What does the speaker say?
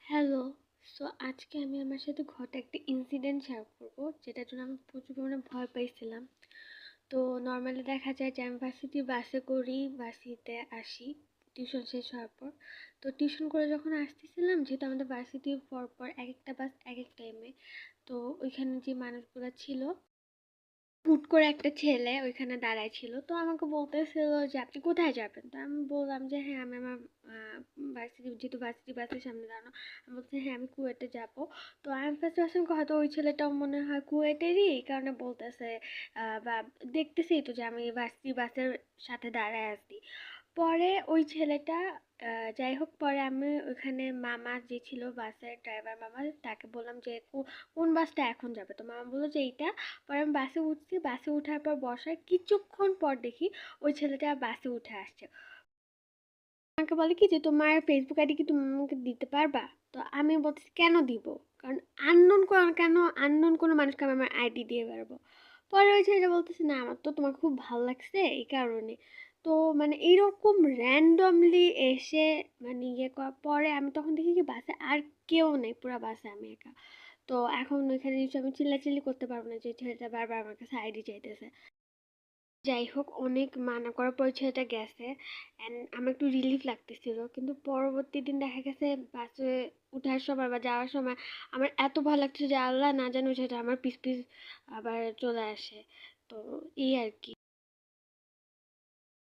Hello. So আজকে আমি আমার সাথে ঘটা একটা ইনসিডেন্ট শেয়ার করব, যেটার জন্য আমি প্রচুর পরিমাণে ভয় পাইছিলাম। তো নর্মালি দেখা যায় যে আমি ভার্সিটি বাসে করি, ভার্সিটিতে আসি টিউশন শেষ হওয়ার পর। তো টিউশন করে যখন আসতেছিলাম, যেহেতু আমাদের ভার্সিটি পর এক একটা বাস এক এক টাইমে, তো ওইখানে যে মানুষগুলো ছিল, হুট করে একটা ছেলে ওইখানে দাঁড়ায় ছিল। তো আমাকে বলতেছিল যে আপনি কোথায় যাবেন। তো আমি বললাম যে হ্যাঁ আমি আমার ভার্সিটি, যেহেতু ভার্সিটি বাসের সামনে দাঁড়ানো, আমি বলছি হ্যাঁ আমি কুয়েটে যাব। তো আমি ফার্স্ট ভাবছিলাম হয়তো ওই ছেলেটাও মনে হয় কুয়েটেরই, এই কারণে বলতেছে বা দেখতেছেই তো যে আমি ভার্সিটি বাসের সাথে দাঁড়ায় আছি। পরে ওই ছেলেটা যাই হোক, পরে আমি ওইখানে মামা যে ছিল বাসের ড্রাইভার মামা, তাকে বললাম যে কোন বাসটা এখন যাবে। তো মামা বললো যে এইটা। পরে আমি বাসে উঠছি, বাসে ওঠার পর বসার কিছুক্ষণ পর দেখি ওই ছেলেটা বাসে উঠে আসছে। আমাকে বলে কি যে তোমার ফেসবুক আইডি কি তুমি আমাকে দিতে পারবা। তো আমি বলছি কেন দিব, কারণ আননোন কোনো মানুষকে আমি আমার আইডি দিয়ে বেরোবো। পরে ওই ছেলেটা বলতেছে না আমার তো তোমার খুব ভালো লাগছে এই কারণে। তো মানে এইরকম র্যান্ডমলি এসে মানে ইয়ে করার পরে আমি তখন দেখি কি বাসে আর কেউ নেই, পুরো বাসে আমি একা। তো এখন ওইখানে নিশ্চয়ই আমি চিল্লাচিল্লি করতে পারবো না যে ছেলেটা বারবার আমার কাছে আইডি চাইতেছে। যাই হোক, অনেক মানা করার পর ছেলেটা গেছে। অ্যান্ড আমার একটু রিলিফ লাগতেছিল, কিন্তু পরবর্তী দিন দেখা গেছে বাসে উঠার সময় বা যাওয়ার সময় আমার এত ভয় লাগছে যে আল্লাহ না জানো সেটা আমার পিছ পিছ আবার চলে আসে। তো এই আর কি।